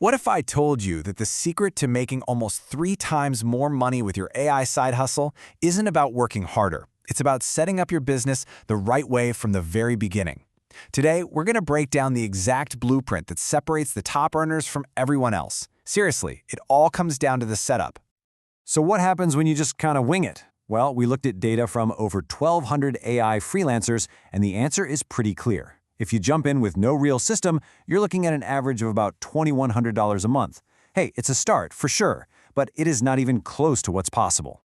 What if I told you that the secret to making almost 3 times more money with your AI side hustle isn't about working harder? It's about setting up your business the right way from the very beginning. Today, we're going to break down the exact blueprint that separates the top earners from everyone else. Seriously, it all comes down to the setup. So what happens when you just kind of wing it? Well, we looked at data from over 1,200 AI freelancers, and the answer is pretty clear. If you jump in with no real system, you're looking at an average of about $2,100 a month. Hey, it's a start, for sure, but it is not even close to what's possible.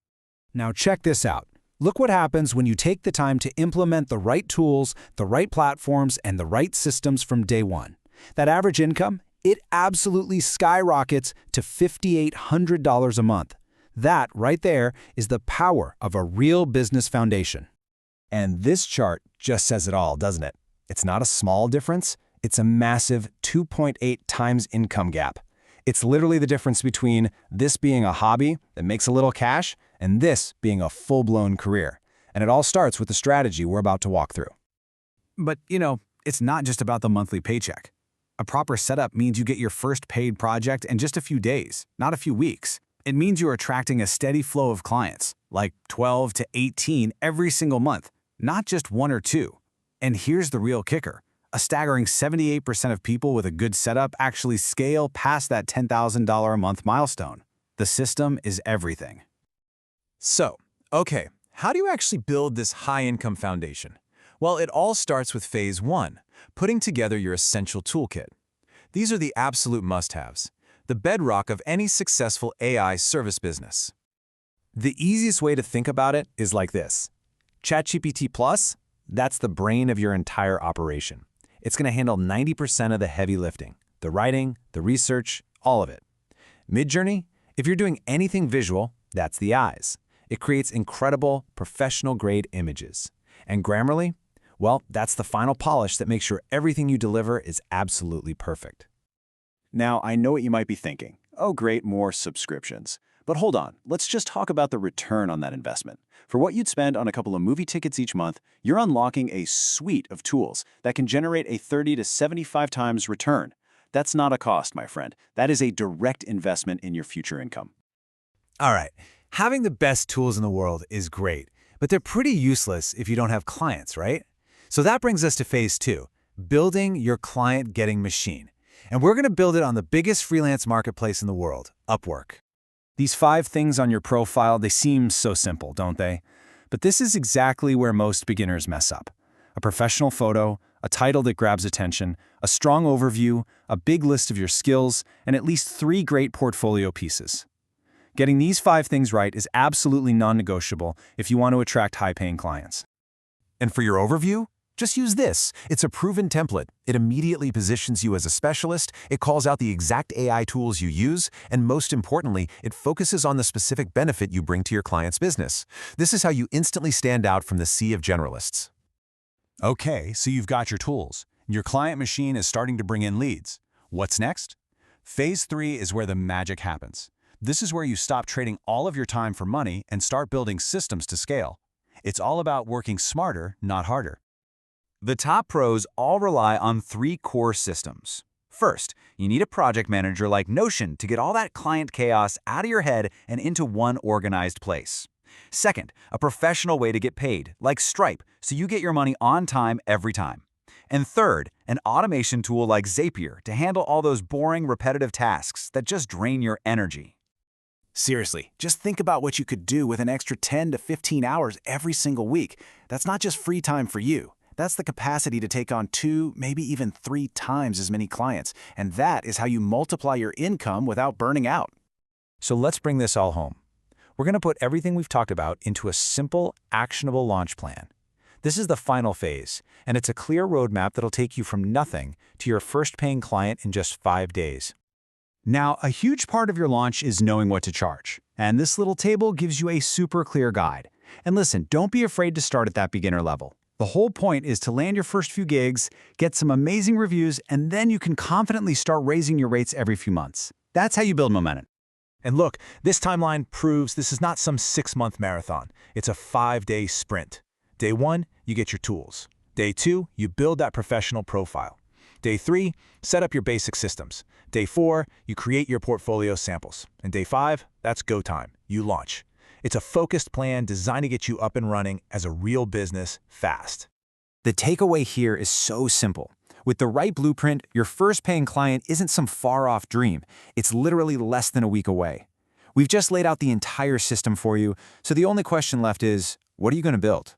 Now check this out. Look what happens when you take the time to implement the right tools, the right platforms, and the right systems from day one. That average income, it absolutely skyrockets to $5,800 a month. That right there is the power of a real business foundation. And this chart just says it all, doesn't it? It's not a small difference, it's a massive 2.8 times income gap. It's literally the difference between this being a hobby that makes a little cash and this being a full-blown career. And it all starts with the strategy we're about to walk through. But, it's not just about the monthly paycheck. A proper setup means you get your first paid project in just a few days, not a few weeks. It means you're attracting a steady flow of clients, like 12 to 18 every single month, not just 1 or 2. And here's the real kicker. A staggering 78% of people with a good setup actually scale past that $10,000 a month milestone. The system is everything. So, okay, how do you actually build this high-income foundation? Well, it all starts with phase 1, putting together your essential toolkit. These are the absolute must-haves, the bedrock of any successful AI service business. The easiest way to think about it is like this. ChatGPT Plus, that's the brain of your entire operation. It's going to handle 90% of the heavy lifting, the writing, the research, all of it. Midjourney, if you're doing anything visual, that's the eyes. It creates incredible, professional-grade images. And Grammarly, well, that's the final polish that makes sure everything you deliver is absolutely perfect. Now, I know what you might be thinking. Oh, great, more subscriptions. But hold on, let's just talk about the return on that investment. For what you'd spend on a couple of movie tickets each month, you're unlocking a suite of tools that can generate a 30 to 75 times return. That's not a cost, my friend. That is a direct investment in your future income. All right, having the best tools in the world is great, but they're pretty useless if you don't have clients, right? So that brings us to phase 2, building your client-getting machine. And we're going to build it on the biggest freelance marketplace in the world, Upwork. These 5 things on your profile, they seem so simple, don't they? But this is exactly where most beginners mess up. A professional photo, a title that grabs attention, a strong overview, a big list of your skills, and at least 3 great portfolio pieces. Getting these 5 things right is absolutely non-negotiable if you want to attract high-paying clients. And for your overview, just use this. It's a proven template. It immediately positions you as a specialist, it calls out the exact AI tools you use, and most importantly, it focuses on the specific benefit you bring to your client's business. This is how you instantly stand out from the sea of generalists. Okay, so you've got your tools. Your client machine is starting to bring in leads. What's next? Phase 3 is where the magic happens. This is where you stop trading all of your time for money and start building systems to scale. It's all about working smarter, not harder. The top pros all rely on 3 core systems. First, you need a project manager like Notion to get all that client chaos out of your head and into one organized place. Second, a professional way to get paid, like Stripe, so you get your money on time every time. And third, an automation tool like Zapier to handle all those boring, repetitive tasks that just drain your energy. Seriously, just think about what you could do with an extra 10 to 15 hours every single week. That's not just free time for you. That's the capacity to take on 2, maybe even 3 times as many clients. And that is how you multiply your income without burning out. So let's bring this all home. We're going to put everything we've talked about into a simple, actionable launch plan. This is the final phase, and it's a clear roadmap that'll take you from nothing to your first paying client in just 5 days. Now, a huge part of your launch is knowing what to charge. And this little table gives you a super clear guide. And listen, don't be afraid to start at that beginner level. The whole point is to land your first few gigs, get some amazing reviews, and then you can confidently start raising your rates every few months. That's how you build momentum. And look, this timeline proves this is not some 6-month marathon. It's a 5-day sprint. Day 1, you get your tools. Day 2, you build that professional profile. Day 3, set up your basic systems. Day 4, you create your portfolio samples. And Day 5, that's go time. You launch. It's a focused plan designed to get you up and running as a real business fast. The takeaway here is so simple. With the right blueprint, your first paying client isn't some far-off dream. It's literally less than a week away. We've just laid out the entire system for you, so the only question left is, what are you going to build?